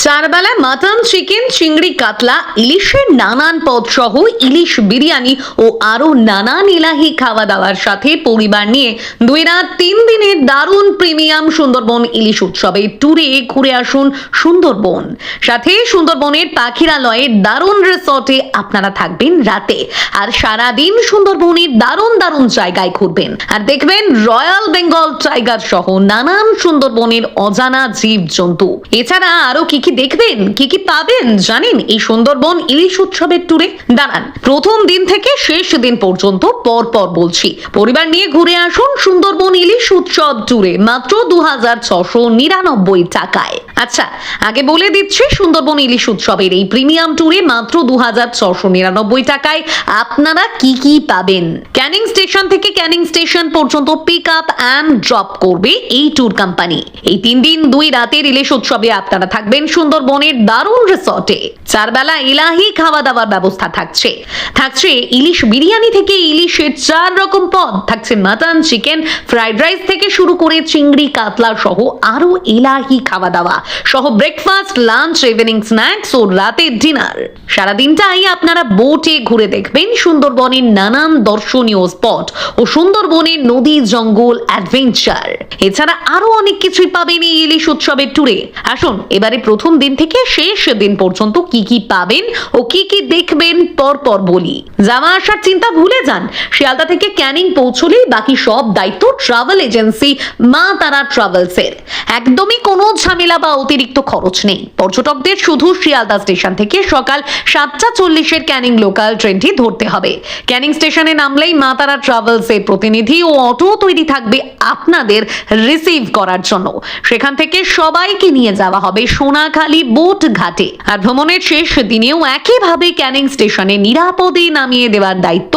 চারবেলা mutton, chicken, চিংড়ি, কাতলা, ইলিশের নানান পদ সহ ইলিশ বিরিয়ানি ও আরো নানান ইলাহি খাওয়া দাওয়ার সাথে পরিবার নিয়ে 2 রাত 3 দিনের দারুণ প্রিমিয়াম সুন্দরবন ইলিশ উৎসবে ট্যুরে ঘুরে আসুন সুন্দরবন। সাথে সুন্দরবনের পাখিরালয়ের দারুণ রিসর্টে আপনারা থাকবেন রাতে, আর সারাদিন সুন্দরবনের দারুণ দারুণ জায়গায় ঘুরবেন আর দেখবেন রয়্যাল বেঙ্গল টাইগার সহ নানান সুন্দরবনের অজানা জীব জন্তু। এছাড়া আরো কি দেখবেন, কি পাবেন জানেন এই সুন্দরবন ইলিশ উৎসবের ট্যুরে? দাঁড়ান, প্রথম দিন থেকে শেষ দিন পর্যন্ত পর বলছি। পরিবার নিয়ে ঘুরে আসুন সুন্দরবন ইলিশ উৎসব ট্যুরে মাত্র 2699 টাকায়। আচ্ছা, আগে বলে দিচ্ছি সুন্দরবন ইলিশ উৎসবের এই প্রিমিয়াম ট্যুরে মাত্র 2699 টাকায় আপনারা কি পাবেন। ক্যানিং স্টেশন থেকে ক্যানিং স্টেশন পর্যন্ত পিক আপ অ্যান্ড ড্রপ করবে এই ট্যুর কোম্পানি। এই 3 দিন 2 রাতের ইলিশ উৎসবে আপনারা থাকবেন সুন্দরবনের দারুণ রিসর্টে। 4 বেলা ইলাহি খাওয়া দাওয়ার ব্যবস্থা থাকছে ইলিশ বিরিয়ানি থেকে ইলিশের 4 রকম পদ, থাকছে মাটন, চিকেন, ফ্রাইড রাইস থেকে শুরু করে চিংড়ি, কাতলা সহ আরো ইলাহি খাওয়া দাওয়া সহ ব্রেকফাস্ট, লাঞ্চ, ইভিনিং স্ন্যাক্স ও রাতের ডিনার। সারাদিনটাই আপনারা বোটে ঘুরে দেখবেন সুন্দরবনের নানান দর্শনীয় স্পট ও সুন্দরবনের নদী, জঙ্গল, অ্যাডভেঞ্চার। এছাড়া আরো অনেক কিছুই পাবেন এই ইলিশ উৎসবের ট্যুরে। আসুন এবারে প্রথম দিন থেকে শেষ দিন পর্যন্ত কি পাবেন ও কি দেখবেন পর বলি। যাওয়া আসার চিন্তা ভুলে যান। শিয়ালদা থেকে ক্যানিং পৌঁছলেই বাকি সব দায়িত্ব ট্রাভেল এজেন্সি মা তারা ট্রাভেলসের। একদমই কোনো ঝামেলা বা অতিরিক্ত খরচ নেই। পর্যটকদের শুধু শিয়ালদা স্টেশন থেকে সকাল 7:40 ক্যানিং লোকাল ট্রেনটি ধরতে হবে। ক্যানিং স্টেশনে নামলেই মা তারা ট্রাভেলসের প্রতিনিধি ও অটো তৈরি থাকবে আপনাদের রিসিভ করার জন্য। সেখান থেকে সবাইকে নিয়ে যাওয়া হবে সোনাখালী বোট ঘাটে। আর ভ্রমণের শেষ দিনেও একইভাবে ক্যানিং স্টেশনে নিরাপদে নামিয়ে দেওয়ার দায়িত্ব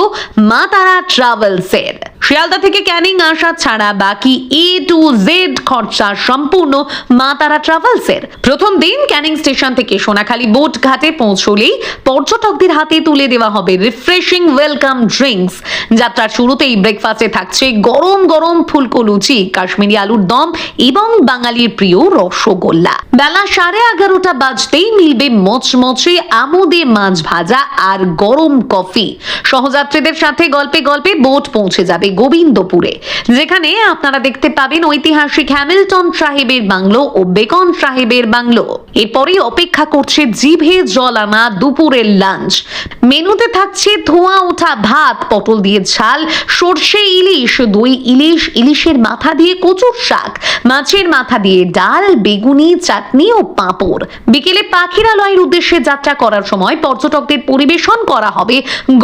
মা তারা ট্রাভেলসের। শিয়ালদা থেকে ক্যানিং আসা ছাড়া বাকি A to Z খরচা সম্পূর্ণ মা তারা ট্রাভেলসের। প্রথম দিন ক্যানিং স্টেশন থেকে সোনাখালী বোট ঘাটে পৌঁছলেই পর্যটকদের হাতে তুলে দেওয়া হবে রিফ্রেশিং ওয়েলকাম ড্রিঙ্কস। যাত্রার শুরুতেই ব্রেকফাস্টে থাকছে গরম গরম ফুলকো লুচি, কাশ্মীরি আলুর দম এবং বাঙালির প্রিয় রসগোল্লা। বেলা 11:30 বাজতেই মিলবে মচমচে আমোদে মাছ ভাজা আর গরম কফি। সহযাত্রীদের সাথে গল্পে বোট পৌঁছে যাবে গোবিন্দপুরে, যেখানে আপনারা দেখতে পাবেন ঐতিহাসিক হ্যামিল্টন সাহেবের বাংলো ও বেকন সাহেবের বাংলো। এরপরই অপেক্ষা করছে জিভে জল আনা দুপুরের লাঞ্চ। মেনুতে থাকছে ধোঁয়া ওঠা ভাত, পটল দিয়ে ঝাল, সর্ষে ইলিশ, দই ইলিশ, ইলিশের মাথা দিয়ে কচুর শাক, মাছের মাথা দিয়ে ডাল, বেগুনি, চাটনি ও পাঁপড়। বিকেলে পাখিরালয়ের উদ্দেশ্যে যাত্রা করার সময় পর্যটকদের পরিবেশন করা হবে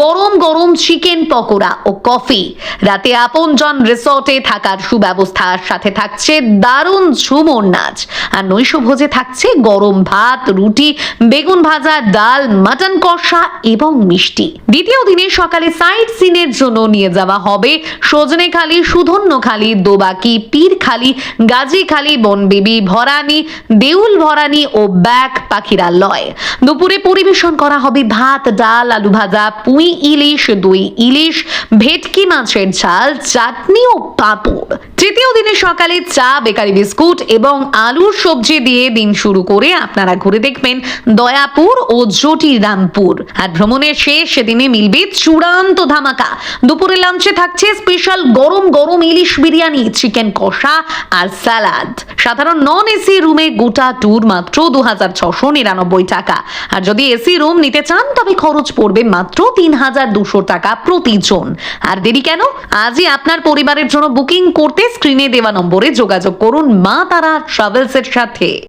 গরম গরম চিকেন পকোড়া ও কফি। রাতে আপনজন রিসর্টে থাকার সুব্যবস্থার সাথে থাকছে দারুণ ঝুমুর নাচ। আর নৈশভোজে থাকছে গরম ভাত, রুটি, বেগুন ভাজা, ডাল, মাটন কষা এবং মিষ্টি। দ্বিতীয় দিনে সকালে সাইট সিনের জন্য নিয়ে যাওয়া হবে সজনেখালি, সুধন্যখালি, দোবাকি, পীরখালি, গাজীখালি, বনবিবি, ভরানি, দেউল ভরানি ও ব্যাক পাখিরালয়। দুপুরে পরিবেশন করা হবে ভাত, ডাল, আলু ভাজা, পুঁই ইলিশ, দই ইলিশ, ভেটকি মাছের ঝাল, চাটনি ও পাঁপড়। তৃতীয় দিনে সকালে চা, বেকারি বিস্কুট এবং আলুর সবজি দিয়ে দিন শুরু করে আপনারা ঘুরে দেখবেন দয়াপুর ও জটিরামপুর। আর ভ্রমণের শেষ দিনে মিলবে চূড়ান্ত ধামাকা। দুপুরে লাঞ্চে থাকছে স্পেশাল গরম গরম ইলিশ বিরিয়ানি, চিকেন কষা আর স্যালাড। সাধারণ নন এসি রুমে গোটা ট্যুর মাত্র 2699 টাকা। আর যদি এসি রুম নিতে চান তবে খরচ পড়বে মাত্র 3200 টাকা প্রতিজন। আর দেরি কেন? আজই আপনার পরিবারের জন্য বুকিং করতে স্ক্রিনে দেওয়া নম্বরে যোগাযোগ করুন মা তারা ট্রাভেলসের সাথে।